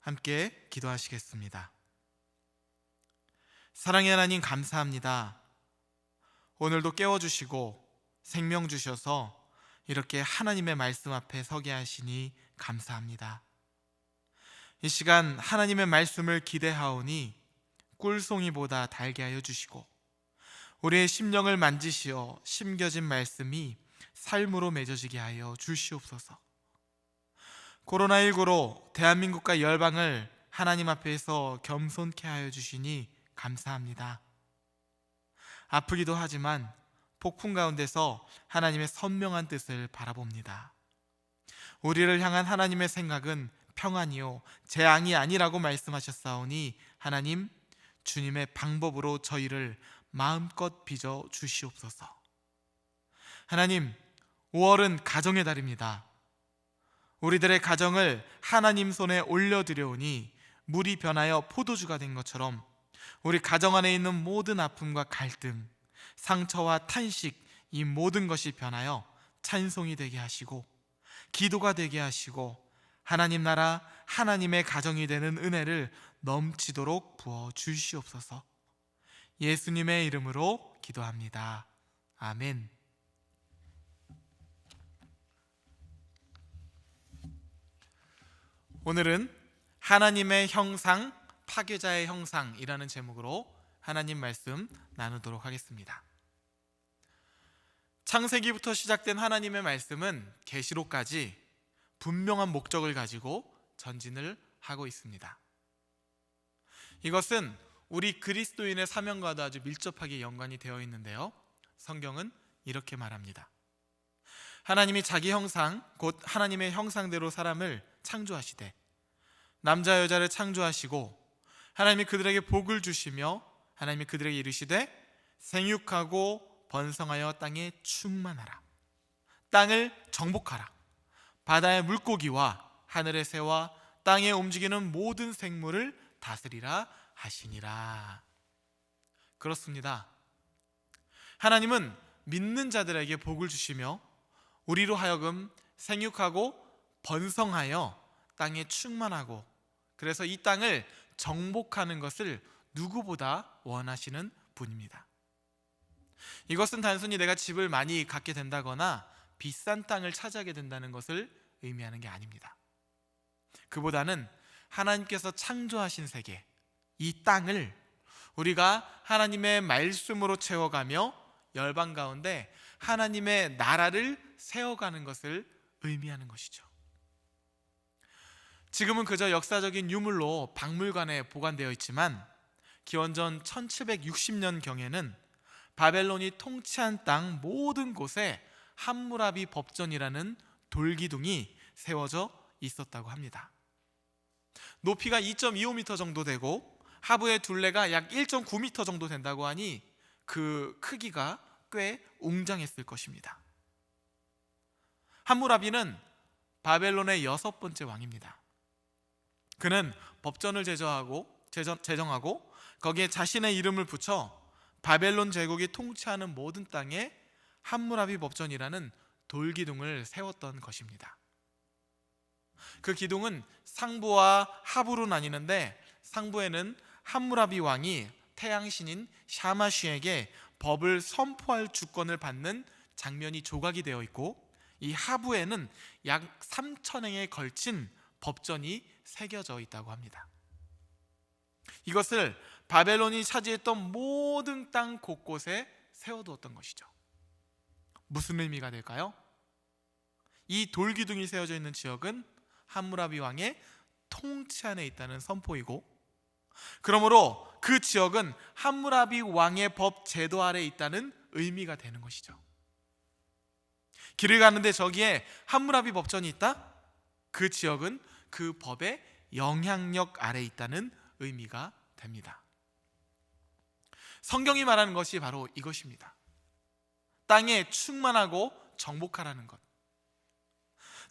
함께 기도하시겠습니다. 사랑의 하나님, 감사합니다. 오늘도 깨워주시고 생명 주셔서 이렇게 하나님의 말씀 앞에 서게 하시니 감사합니다. 이 시간 하나님의 말씀을 기대하오니 꿀송이보다 달게 하여 주시고 우리의 심령을 만지시어 심겨진 말씀이 삶으로 맺어지게 하여 주시옵소서. 코로나19로 대한민국과 열방을 하나님 앞에서 겸손케 하여 주시니 감사합니다. 아프기도 하지만 폭풍 가운데서 하나님의 선명한 뜻을 바라봅니다. 우리를 향한 하나님의 생각은 평안이요 재앙이 아니라고 말씀하셨사오니 하나님, 주님의 방법으로 저희를 마음껏 빚어 주시옵소서. 하나님, 5월은 가정의 달입니다. 우리들의 가정을 하나님 손에 올려드려오니 물이 변하여 포도주가 된 것처럼 우리 가정 안에 있는 모든 아픔과 갈등, 상처와 탄식, 이 모든 것이 변하여 찬송이 되게 하시고 기도가 되게 하시고 하나님 나라, 하나님의 가정이 되는 은혜를 넘치도록 부어 주시옵소서. 예수님의 이름으로 기도합니다. 아멘. 오늘은 하나님의 형상, 파괴자의 형상이라는 제목으로 하나님 말씀 나누도록 하겠습니다. 창세기부터 시작된 하나님의 말씀은 계시록까지 분명한 목적을 가지고 전진을 하고 있습니다. 이것은 우리 그리스도인의 사명과도 아주 밀접하게 연관이 되어 있는데요, 성경은 이렇게 말합니다. 하나님이 자기 형상, 곧 하나님의 형상대로 사람을 창조하시되 남자 여자를 창조하시고 하나님이 그들에게 복을 주시며 하나님이 그들에게 이르시되 생육하고 번성하여 땅에 충만하라, 땅을 정복하라, 바다의 물고기와 하늘의 새와 땅에 움직이는 모든 생물을 다스리라 하시니라. 그렇습니다. 하나님은 믿는 자들에게 복을 주시며 우리로 하여금 생육하고 번성하여 땅에 충만하고, 그래서 이 땅을 정복하는 것을 누구보다 원하시는 분입니다. 이것은 단순히 내가 집을 많이 갖게 된다거나 비싼 땅을 차지하게 된다는 것을 의미하는 게 아닙니다. 그보다는 하나님께서 창조하신 세계, 이 땅을 우리가 하나님의 말씀으로 채워가며 열방 가운데 하나님의 나라를 세워가는 것을 의미하는 것이죠. 지금은 그저 역사적인 유물로 박물관에 보관되어 있지만 기원전 1760년경에는 바벨론이 통치한 땅 모든 곳에 함무라비 법전이라는 돌기둥이 세워져 있었다고 합니다. 높이가 2.25m 정도 되고 하부의 둘레가 약 1.9m 정도 된다고 하니 그 크기가 꽤 웅장했을 것입니다. 함무라비는 바벨론의 6번째 왕입니다. 그는 법전을 제정하고 거기에 자신의 이름을 붙여 바벨론 제국이 통치하는 모든 땅에 함무라비 법전이라는 돌기둥을 세웠던 것입니다. 그 기둥은 상부와 하부로 나뉘는데 상부에는 함무라비 왕이 태양신인 샤마쉬에게 법을 선포할 주권을 받는 장면이 조각이 되어 있고, 이 하부에는 약 3,000행에 걸친 법전이 새겨져 있다고 합니다. 이것을 바벨론이 차지했던 모든 땅 곳곳에 세워두었던 것이죠. 무슨 의미가 될까요? 이 돌기둥이 세워져 있는 지역은 함무라비 왕의 통치 안에 있다는 선포이고, 그러므로 그 지역은 함무라비 왕의 법 제도 아래 있다는 의미가 되는 것이죠. 길을 가는데 저기에 함무라비 법전이 있다? 그 지역은 그 법의 영향력 아래 있다는 의미가 됩니다. 성경이 말하는 것이 바로 이것입니다. 땅에 충만하고 정복하라는 것,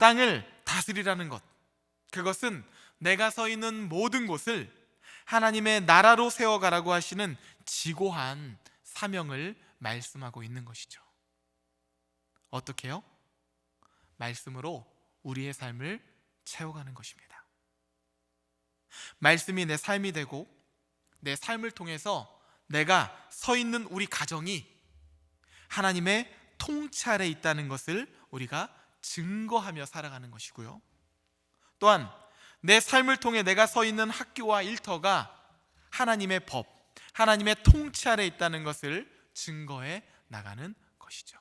땅을 다스리라는 것, 그것은 내가 서 있는 모든 곳을 하나님의 나라로 세워가라고 하시는 지고한 사명을 말씀하고 있는 것이죠. 어떻게요? 말씀으로 우리의 삶을 채워가는 것입니다. 말씀이 내 삶이 되고 내 삶을 통해서 내가 서 있는 우리 가정이 하나님의 통치 아래 있다는 것을 우리가 증거하며 살아가는 것이고요, 또한 내 삶을 통해 내가 서 있는 학교와 일터가 하나님의 법, 하나님의 통치 아래 있다는 것을 증거해 나가는 것이죠.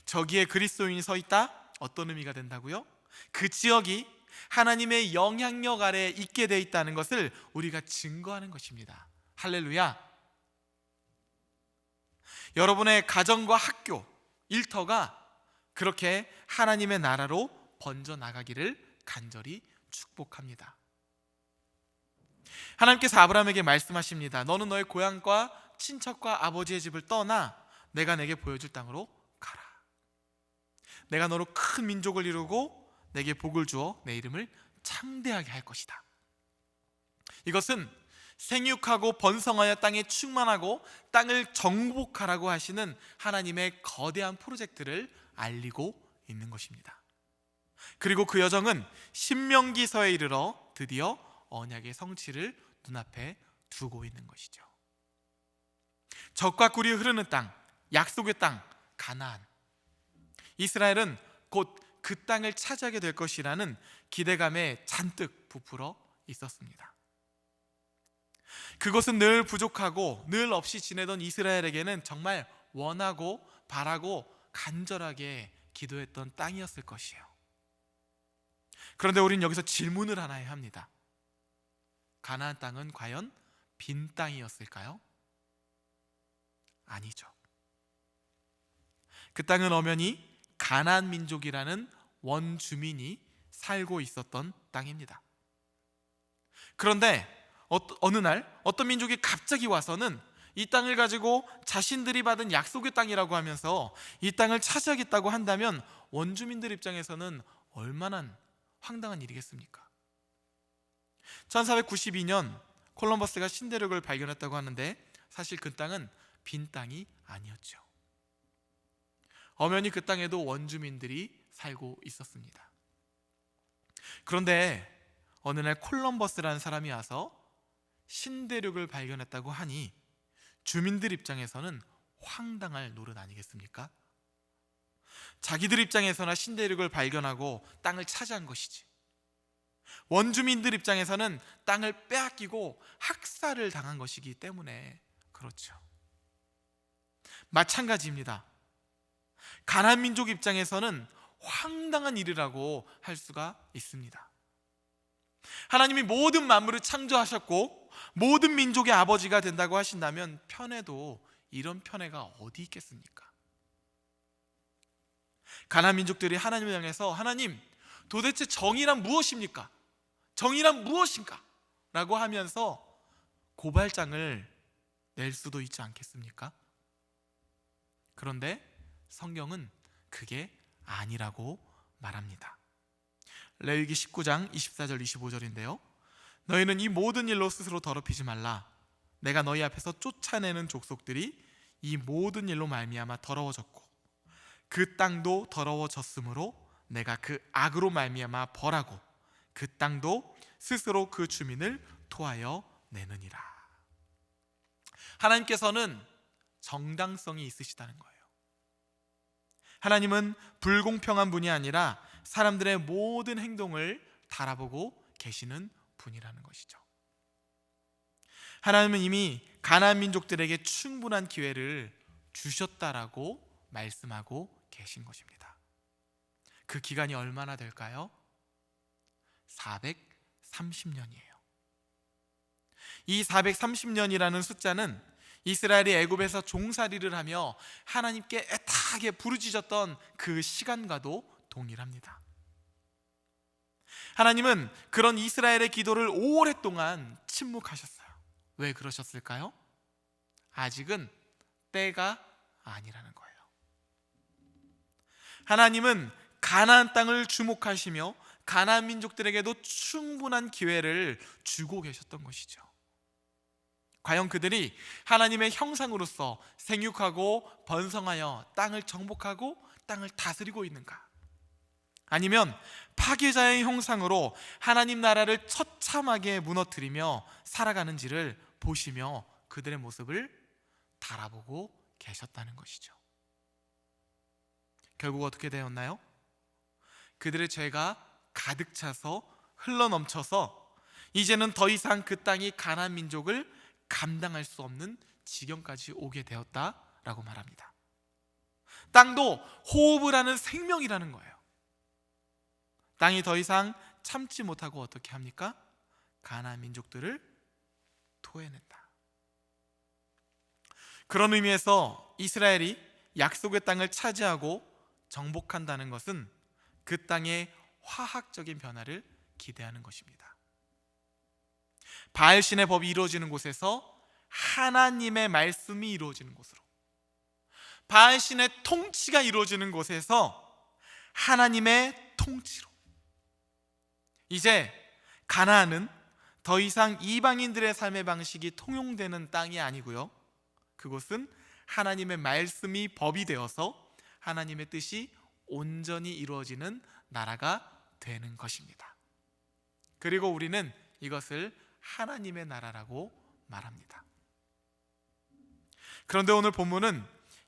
저기에 그리스도인이 서 있다? 어떤 의미가 된다고요? 그 지역이 하나님의 영향력 아래 있게 돼 있다는 것을 우리가 증거하는 것입니다. 할렐루야. 여러분의 가정과 학교, 일터가 그렇게 하나님의 나라로 번져 나가기를 간절히 축복합니다. 하나님께서 아브라함에게 말씀하십니다. 너는 너의 고향과 친척과 아버지의 집을 떠나 내가 내게 보여줄 땅으로 가라. 내가 너로 큰 민족을 이루고 내게 복을 주어 내 이름을 창대하게 할 것이다. 이것은 생육하고 번성하여 땅에 충만하고 땅을 정복하라고 하시는 하나님의 거대한 프로젝트를 알리고 있는 것입니다. 그리고 그 여정은 신명기서에 이르러 드디어 언약의 성취를 눈앞에 두고 있는 것이죠. 젖과 꿀이 흐르는 땅, 약속의 땅, 가나안. 이스라엘은 곧 그 땅을 차지하게 될 것이라는 기대감에 잔뜩 부풀어 있었습니다. 그것은 늘 부족하고 늘 없이 지내던 이스라엘에게는 정말 원하고 바라고 간절하게 기도했던 땅이었을 것이에요. 그런데 우린 여기서 질문을 하나 해야 합니다. 가나안 땅은 과연 빈 땅이었을까요? 아니죠. 그 땅은 엄연히 가나안 민족이라는 원주민이 살고 있었던 땅입니다. 그런데 어느 날 어떤 민족이 갑자기 와서는 이 땅을 가지고 자신들이 받은 약속의 땅이라고 하면서 이 땅을 차지하겠다고 한다면 원주민들 입장에서는 얼마나 황당한 일이겠습니까? 1492년 콜럼버스가 신대륙을 발견했다고 하는데 사실 그 땅은 빈 땅이 아니었죠. 엄연히 그 땅에도 원주민들이 살고 있었습니다. 그런데 어느 날 콜럼버스라는 사람이 와서 신대륙을 발견했다고 하니 주민들 입장에서는 황당할 노릇 아니겠습니까? 자기들 입장에서나 신대륙을 발견하고 땅을 차지한 것이지, 원주민들 입장에서는 땅을 빼앗기고 학살을 당한 것이기 때문에 그렇죠. 마찬가지입니다. 가나안 민족 입장에서는 황당한 일이라고 할 수가 있습니다. 하나님이 모든 만물을 창조하셨고 모든 민족의 아버지가 된다고 하신다면 편애도 이런 편애가 어디 있겠습니까? 가나안 민족들이 하나님을 향해서 하나님, 도대체 정의란 무엇입니까? 정의란 무엇인가? 라고 하면서 고발장을 낼 수도 있지 않겠습니까? 그런데 성경은 그게 아니라고 말합니다. 레위기 19장 24절 25절인데요 너희는 이 모든 일로 스스로 더럽히지 말라. 내가 너희 앞에서 쫓아내는 족속들이 이 모든 일로 말미암아 더러워졌고 그 땅도 더러워졌으므로 내가 그 악으로 말미암아 벌하고 그 땅도 스스로 그 주민을 토하여 내느니라. 하나님께서는 정당성이 있으시다는 거예요. 하나님은 불공평한 분이 아니라 사람들의 모든 행동을 달아보고 계시는 분이라는 것이죠. 하나님은 이미 가나안 민족들에게 충분한 기회를 주셨다라고 말씀하고 계신 것입니다. 그 기간이 얼마나 될까요? 430년이에요. 이 430년이라는 숫자는 이스라엘이 애굽에서 종살이를 하며 하나님께 애타게 부르짖었던 그 시간과도 동일합니다. 하나님은 그런 이스라엘의 기도를 오랫동안 침묵하셨어요. 왜 그러셨을까요? 아직은 때가 아니라는 거예요. 하나님은 가나안 땅을 주목하시며 가나안 민족들에게도 충분한 기회를 주고 계셨던 것이죠. 과연 그들이 하나님의 형상으로서 생육하고 번성하여 땅을 정복하고 땅을 다스리고 있는가? 아니면 파괴자의 형상으로 하나님 나라를 처참하게 무너뜨리며 살아가는지를 보시며 그들의 모습을 달아보고 계셨다는 것이죠. 결국 어떻게 되었나요? 그들의 죄가 가득 차서 흘러넘쳐서 이제는 더 이상 그 땅이 가나안 민족을 감당할 수 없는 지경까지 오게 되었다라고 말합니다. 땅도 호흡을 하는 생명이라는 거예요. 땅이 더 이상 참지 못하고 어떻게 합니까? 가나안 민족들을 토해낸다. 그런 의미에서 이스라엘이 약속의 땅을 차지하고 정복한다는 것은 그 땅의 화학적인 변화를 기대하는 것입니다. 바알신의 법이 이루어지는 곳에서 하나님의 말씀이 이루어지는 곳으로, 바알신의 통치가 이루어지는 곳에서 하나님의 통치로, 이제 가나안은 더 이상 이방인들의 삶의 방식이 통용되는 땅이 아니고요, 그곳은 하나님의 말씀이 법이 되어서 하나님의 뜻이 온전히 이루어지는 나라가 되는 것입니다. 그리고 우리는 이것을 하나님의 나라라고 말합니다. 그런데 오늘 본문은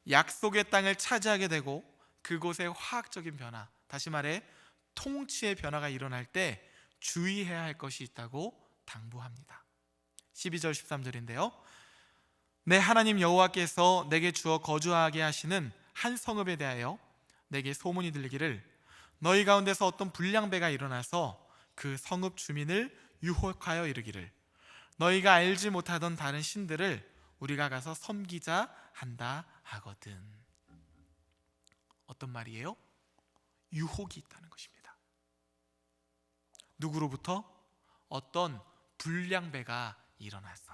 약속의 땅을 차지하게 되고 그곳의 화학적인 변화, 다시 말해 통치의 변화가 일어날 때 주의해야 할 것이 있다고 당부합니다. 12절 13절인데요 내 하나님 여호와께서 내게 주어 거주하게 하시는 한 성읍에 대하여 내게 소문이 들리기를 너희 가운데서 어떤 불량배가 일어나서 그 성읍 주민을 유혹하여 이르기를 너희가 알지 못하던 다른 신들을 우리가 가서 섬기자 한다 하거든. 어떤 말이에요? 유혹이 있다는 것입니다. 누구로부터? 어떤 불량배가 일어나서.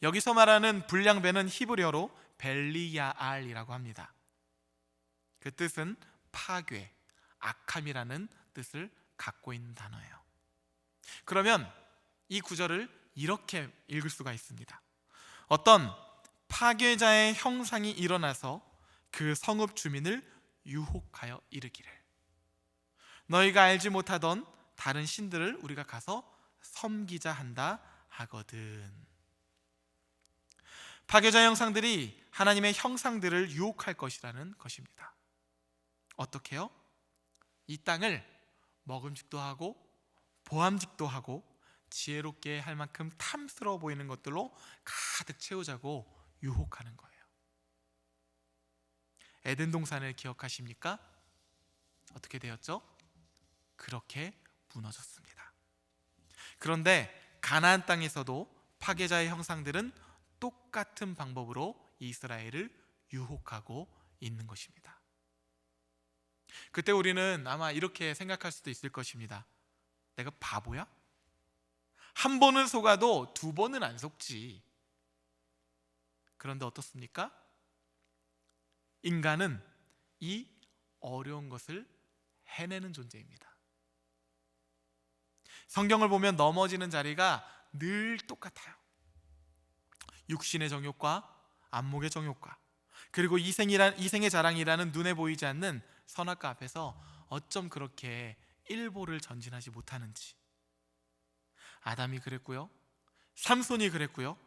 여기서 말하는 불량배는 히브리어로 벨리야알이라고 합니다. 그 뜻은 파괴, 악함이라는 뜻을 갖고 있는 단어예요. 그러면 이 구절을 이렇게 읽을 수가 있습니다. 어떤 파괴자의 형상이 일어나서 그 성읍 주민을 유혹하여 이르기를 너희가 알지 못하던 다른 신들을 우리가 가서 섬기자 한다 하거든. 파괴자 형상들이 하나님의 형상들을 유혹할 것이라는 것입니다. 어떻게요? 이 땅을 먹음직도 하고 보암직도 하고 지혜롭게 할 만큼 탐스러워 보이는 것들로 가득 채우자고 유혹하는 거예요. 에덴 동산을 기억하십니까? 어떻게 되었죠? 그렇게 무너졌습니다. 그런데 가나안 땅에서도 파괴자의 형상들은 똑같은 방법으로 이스라엘을 유혹하고 있는 것입니다. 그때 우리는 아마 이렇게 생각할 수도 있을 것입니다. 내가 바보야? 한 번은 속아도 두 번은 안 속지. 그런데 어떻습니까? 인간은 이 어려운 것을 해내는 존재입니다. 성경을 보면 넘어지는 자리가 늘 똑같아요. 육신의 정욕과 안목의 정욕과 그리고 이생의 자랑이라는 눈에 보이지 않는 선악과 앞에서 어쩜 그렇게 일보를 전진하지 못하는지. 아담이 그랬고요, 삼손이 그랬고요,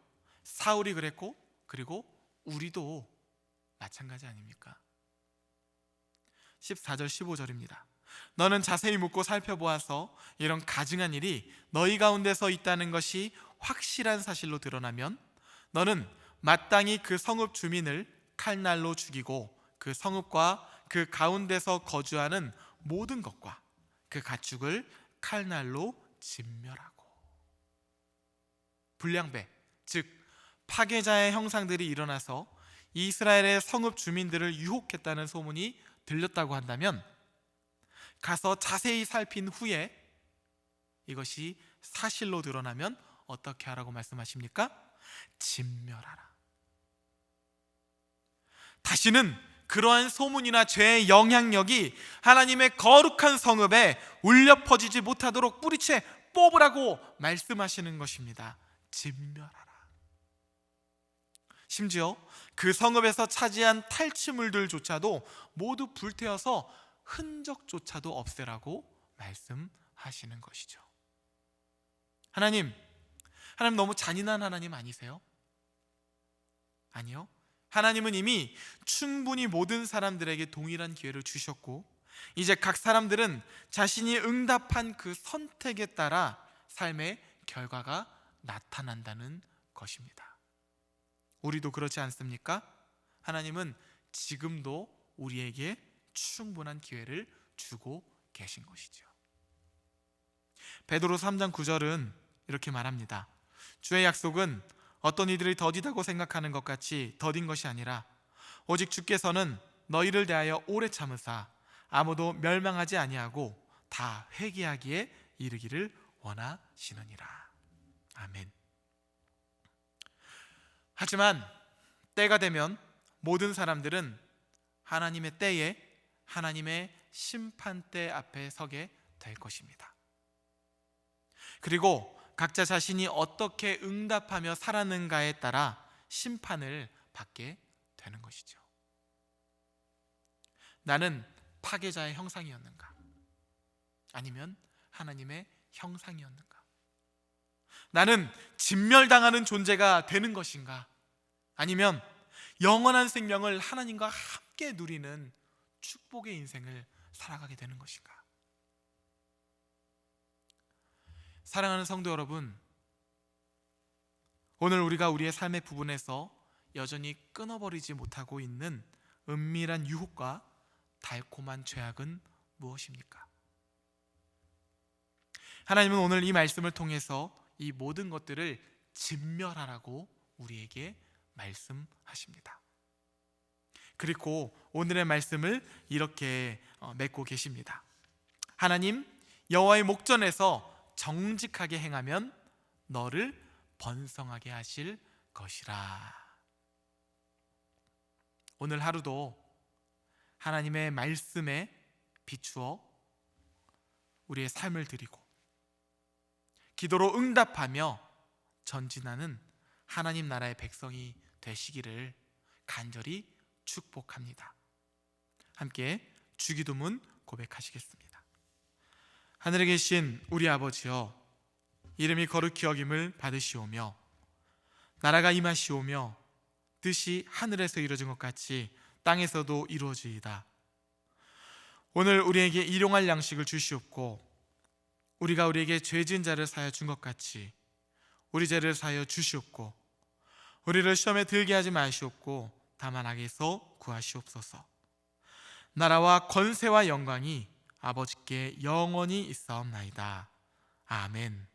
사울이 그랬고, 그리고 우리도 마찬가지 아닙니까? 14절 15절입니다. 너는 자세히 묻고 살펴보아서 이런 가증한 일이 너희 가운데서 있다는 것이 확실한 사실로 드러나면 너는 마땅히 그 성읍 주민을 칼날로 죽이고 그 성읍과 그 가운데서 거주하는 모든 것과 그 가축을 칼날로 진멸하고. 불량배, 즉 파괴자의 형상들이 일어나서 이스라엘의 성읍 주민들을 유혹했다는 소문이 들렸다고 한다면 가서 자세히 살핀 후에 이것이 사실로 드러나면 어떻게 하라고 말씀하십니까? 진멸하라. 다시는 그러한 소문이나 죄의 영향력이 하나님의 거룩한 성읍에 울려 퍼지지 못하도록 뿌리채 뽑으라고 말씀하시는 것입니다. 진멸하라. 심지어 그 성읍에서 차지한 탈취물들조차도 모두 불태워서 흔적조차도 없애라고 말씀하시는 것이죠. 하나님 너무 잔인한 하나님 아니세요? 아니요. 하나님은 이미 충분히 모든 사람들에게 동일한 기회를 주셨고, 이제 각 사람들은 자신이 응답한 그 선택에 따라 삶의 결과가 나타난다는 것입니다. 우리도 그렇지 않습니까? 하나님은 지금도 우리에게 충분한 기회를 주고 계신 것이죠. 베드로 3장 9절은 이렇게 말합니다. 주의 약속은 어떤 이들이 더디다고 생각하는 것 같이 더딘 것이 아니라 오직 주께서는 너희를 대하여 오래 참으사 아무도 멸망하지 아니하고 다 회개하기에 이르기를 원하시느니라. 아멘. 하지만 때가 되면 모든 사람들은 하나님의 때에 하나님의 심판대 앞에 서게 될 것입니다. 그리고 각자 자신이 어떻게 응답하며 살았는가에 따라 심판을 받게 되는 것이죠. 나는 파괴자의 형상이었는가? 아니면 하나님의 형상이었는가? 나는 진멸당하는 존재가 되는 것인가? 아니면 영원한 생명을 하나님과 함께 누리는 축복의 인생을 살아가게 되는 것인가? 사랑하는 성도 여러분, 오늘 우리가 우리의 삶의 부분에서 여전히 끊어버리지 못하고 있는 은밀한 유혹과 달콤한 죄악은 무엇입니까? 하나님은 오늘 이 말씀을 통해서 이 모든 것들을 진멸하라고 우리에게 말씀하십니다. 그리고 오늘의 말씀을 이렇게 맺고 계십니다. 하나님, 여호와의 목전에서 정직하게 행하면 너를 번성하게 하실 것이라. 오늘 하루도 하나님의 말씀에 비추어 우리의 삶을 드리고 기도로 응답하며 전진하는 하나님 나라의 백성이 되시기를 간절히 축복합니다. 함께 주기도문 고백하시겠습니다. 하늘에 계신 우리 아버지여, 이름이 거룩히 여김을 받으시오며 나라가 임하시오며 뜻이 하늘에서 이루어진 것 같이 땅에서도 이루어지이다. 오늘 우리에게 일용할 양식을 주시옵고 우리가 우리에게 죄 지은 자를 사하여 준 것 같이 우리 죄를 사하여 주시옵고 우리를 시험에 들게 하지 마시옵고 다만 악에서 구하시옵소서. 나라와 권세와 영광이 아버지께 영원히 있사옵나이다. 아멘.